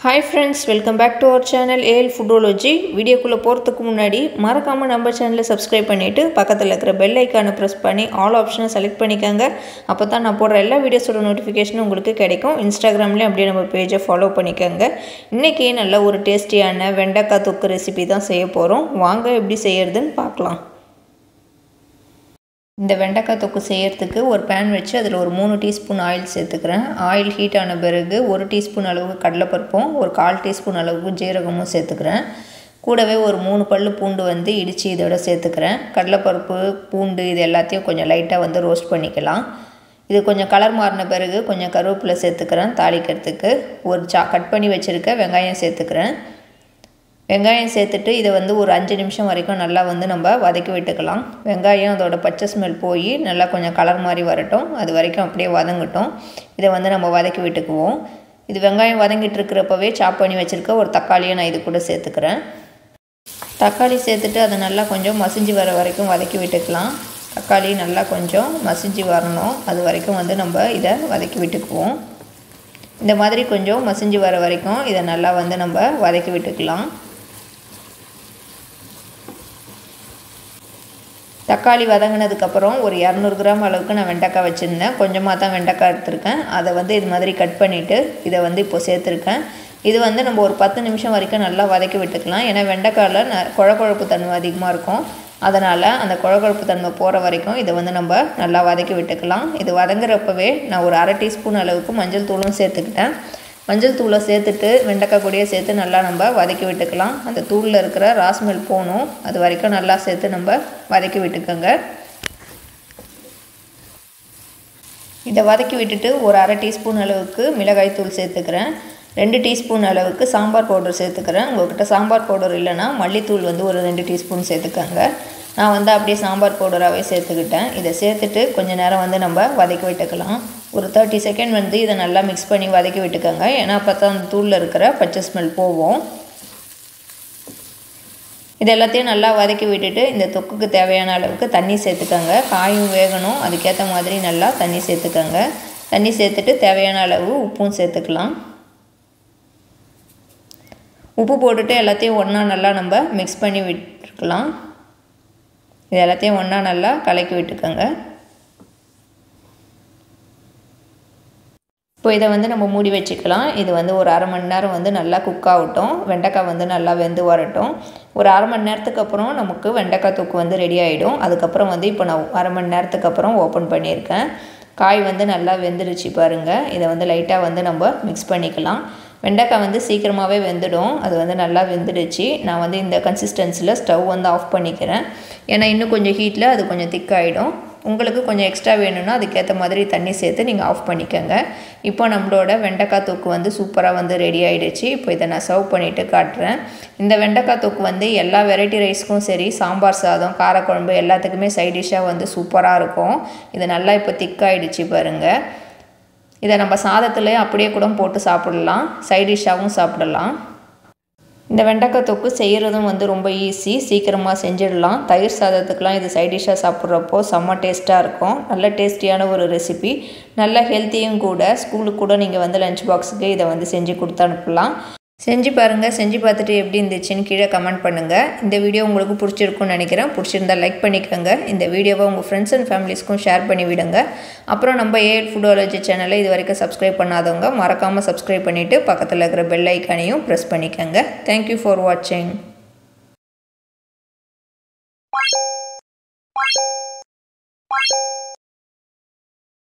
Hi friends, welcome back to our channel AL Foodology. Video குள்ள போறதுக்கு முன்னாடி மறக்காம நம்ம சேனலை subscribe பண்ணிட்டு பக்கத்துல இருக்கிற bell icon press பண்ணி all option select பண்ணிக்கங்க. அப்பதான் நான் போடுற எல்லா வீடியோஸோட notification உங்களுக்கு கிடைக்கும். Instagramலயே அப்படியே நம்ம பேஜை follow பண்ணிக்கங்க. இன்னைக்கு நல்ல ஒரு டேஸ்டியான வெண்டைக்காய் தொக்கு ரெசிபி தான் செய்ய போறோம். வாங்க எப்படி செய்யறதுன்னு பார்க்கலாம். இந்த வெண்டைக்காய் தொக்கு செய்யிறதுக்கு ஒரு pan வச்சு அதில் ஒரு 3 டீஸ்பூன் ஆயில் சேர்த்துக்கிறேன். ஆயில் ஹீட் ஆன பிறகு 1 டீஸ்பூன் அளவுக்கு கடலைப்பருப்பும் ஒரு 1/4 டீஸ்பூன் அளவுக்கு ஜீரகமும் சேர்த்துக்கிறேன். கூடவே ஒரு 3 பல்லு பூண்டு வந்து இடித்து இதோட சேர்த்துக்கிறேன். கடலைப்பருப்பு பூண்டு இது எல்லாத்தையும் கொஞ்சம் லைட்டாக வந்து ரோஸ்ட் பண்ணிக்கலாம். இது கொஞ்சம் கலர் மாறின பிறகு கொஞ்சம் கருவேப்பிலை சேர்த்துக்கிறேன். தாளிக்கிறதுக்கு ஒரு கட் பண்ணி வச்சுருக்க வெங்காயம் சேர்த்துக்கிறேன். வெங்காயம் சேர்த்துட்டு இதை வந்து ஒரு 5 நிமிஷம் வரைக்கும் நல்லா வந்து நம்ம வதக்கி விட்டுக்கலாம். வெங்காயம் அதோட பச்சை ஸ்மெல் போய் நல்லா கொஞ்சம் கலர் மாதிரி வரட்டும். அது வரைக்கும் அப்படியே வதங்கட்டும். இதை வந்து நம்ம வதக்கி விட்டுக்குவோம். இது வெங்காயம் வதங்கிட்டு இருக்கிறப்பவே சாப் பண்ணி வச்சுருக்க ஒரு தக்காளியை நான் இது கூட சேர்த்துக்கிறேன். தக்காளி சேர்த்துட்டு அதை நல்லா கொஞ்சம் மசிஞ்சு வர வரைக்கும் வதக்கி விட்டுக்கலாம். தக்காளி நல்லா கொஞ்சம் மசிஞ்சு வரணும். அது வரைக்கும் வந்து நம்ம இதை வதக்கி விட்டுக்குவோம். இந்த மாதிரி கொஞ்சம் மசிஞ்சு வர வரைக்கும் இதை நல்லா வந்து நம்ம வதக்கி விட்டுக்கலாம். தக்காளி வதங்கினதுக்கப்புறம் ஒரு 200 கிராம் அளவுக்கு நான் வெண்டைக்காய் வச்சுருந்தேன். கொஞ்சமாக தான் வெண்டைக்காய் எடுத்துருக்கேன். அதை வந்து இது மாதிரி கட் பண்ணிவிட்டு இதை வந்து இப்போ சேர்த்துருக்கேன். இது வந்து நம்ம ஒரு 10 நிமிஷம் வரைக்கும் நல்லா வதக்கி விட்டுக்கலாம். ஏன்னா வெண்டைக்காயில் குழகுழப்பு தன்மை அதிகமாக இருக்கும். அதனால் அந்த குழகுழப்பு தன்மை போகிற வரைக்கும் இதை வந்து நம்ம நல்லா வதக்கி விட்டுக்கலாம். இது வதங்குறப்பவே நான் ஒரு 1/2 டீஸ்பூன் அளவுக்கு மஞ்சள் தூளும் சேர்த்துக்கிட்டேன். மஞ்சள் தூளை சேர்த்துட்டு வெண்டைக்காய் கூடயே சேர்த்து நல்லா நம்ம வதக்கி விட்டுக்கலாம். அந்த தூளில் இருக்கிற ராஸ்மெல் போகணும். அது வரைக்கும் நல்லா சேர்த்து நம்ம வதக்கி விட்டுக்கோங்க. இதை வதக்கி விட்டுட்டு ஒரு 1/2 டீஸ்பூன் அளவுக்கு மிளகாய் தூள் சேர்த்துக்கிறேன். 2 டீஸ்பூன் அளவுக்கு சாம்பார் பவுடர் சேர்த்துக்கிறேன். உங்கள்கிட்ட சாம்பார் பவுடர் இல்லைன்னா மல்லித்தூள் வந்து ஒரு 2 டீஸ்பூன் சேர்த்துக்கோங்க. நான் வந்து அப்படியே சாம்பார் பவுடராகவே சேர்த்துக்கிட்டேன். இதை சேர்த்துட்டு கொஞ்சம் நேரம் வந்து நம்ம வதக்கி விட்டுக்கலாம். ஒரு 30 செகண்ட் வந்து இதை நல்லா மிக்ஸ் பண்ணி வதக்கி விட்டுக்கோங்க. ஏன்னா அப்போ தான் அந்த தூளில் இருக்கிற பச்சை ஸ்மெல் போகும். இது எல்லாத்தையும் நல்லா வதக்கி விட்டுட்டு இந்த தொக்குக்கு தேவையான அளவுக்கு தண்ணி சேர்த்துக்கோங்க. காயும் வேகணும். அதுக்கேற்ற மாதிரி நல்லா தண்ணி சேர்த்துக்கோங்க. தண்ணி சேர்த்துட்டு தேவையான அளவு உப்பும் சேர்த்துக்கலாம். உப்பு போட்டுட்டு எல்லாத்தையும் ஒன்றா நல்லா நம்ம மிக்ஸ் பண்ணி விட்டுருக்கலாம். இது எல்லாத்தையும் ஒன்றா நல்லா கலக்கி விட்டுக்கோங்க. இப்போ இதை வந்து நம்ம மூடி வச்சுக்கலாம். இது வந்து ஒரு 1/2 மணி நேரம் வந்து நல்லா குக் ஆகட்டும். வெண்டைக்காய் வந்து நல்லா வெந்து வரட்டும். ஒரு 1/2 மணி நேரத்துக்கு அப்புறம் நமக்கு வெண்டைக்காய் தொக்கு வந்து ரெடி ஆகிடும். அதுக்கப்புறம் வந்து இப்போ நான் 1/2 மணி நேரத்துக்கு அப்புறம் ஓப்பன் பண்ணியிருக்கேன். காய் வந்து நல்லா வெந்துருச்சு பாருங்கள். இதை வந்து லைட்டாக வந்து நம்ம மிக்ஸ் பண்ணிக்கலாம். வெண்டைக்காய் வந்து சீக்கிரமாகவே வெந்துடும். அது வந்து நல்லா வெந்துடுச்சு. நான் வந்து இந்த கன்சிஸ்டன்சியில் ஸ்டவ் வந்து ஆஃப் பண்ணிக்கிறேன். ஏன்னா இன்னும் கொஞ்சம் ஹீட்டில் அது கொஞ்சம் திக்காகிடும். உங்களுக்கு கொஞ்சம் எக்ஸ்ட்ரா வேணும்னா அதுக்கேற்ற மாதிரி தண்ணி சேர்த்து நீங்கள் ஆஃப் பண்ணிக்கோங்க. இப்போ நம்மளோட வெண்டைக்காய் தொக்கு வந்து சூப்பராக வந்து ரெடி ஆகிடுச்சு. இப்போ இதை நான் சர்வ் பண்ணிவிட்டு காட்டுறேன். இந்த வெண்டைக்காய் தொக்கு வந்து எல்லா வெரைட்டி ரைஸ்க்கும் சரி, சாம்பார் சாதம், காரக்குழம்பு எல்லாத்துக்குமே சைட் டிஷ்ஷாக வந்து சூப்பராக இருக்கும். இது நல்லா இப்போ திக்காகிடுச்சு பாருங்கள். இதை நம்ம சாதத்துலேயே அப்படியே கூட போட்டு சாப்பிடலாம். சைட் டிஷ்ஷாகவும் சாப்பிடலாம். இந்த வெண்டைக்காய் தொக்கு செய்கிறதும் வந்து ரொம்ப ஈஸி. சீக்கிரமாக செஞ்சிடலாம். தயிர் சாதத்துக்கெலாம் இது சைட் டிஷ்ஷாக சாப்பிட்றப்போ செம்ம டேஸ்ட்டாக இருக்கும். நல்ல டேஸ்டியான ஒரு ரெசிபி. நல்ல ஹெல்த்தியும் கூட. ஸ்கூலுக்கு கூட நீங்கள் வந்து லஞ்ச் பாக்ஸுக்கு இதை வந்து செஞ்சு கொடுத்து அனுப்பலாம். செஞ்சு பாருங்கள். செஞ்சு பார்த்துட்டு எப்படி இருந்துச்சுன்னு கீழே கமெண்ட் பண்ணுங்கள். இந்த வீடியோ உங்களுக்கு பிடிச்சிருக்குன்னு நினைக்கிறேன். பிடிச்சிருந்தால் லைக் பண்ணிக்கோங்க. இந்த வீடியோவை உங்கள் ஃப்ரெண்ட்ஸ் அண்ட் ஃபேமிலிஸ்க்கும் ஷேர் பண்ணி விடுங்க. அப்புறம் நம்ம AL Foodology சேனலை இது வரைக்கும் சப்ஸ்கிரைப் பண்ணாதவங்க மறக்காமல் சப்ஸ்கிரைப் பண்ணிவிட்டு பக்கத்தில் இருக்கிற பெல் ஐக்கானையும் ப்ரெஸ் பண்ணிக்கோங்க. தேங்க்யூ ஃபார் வாட்சிங்.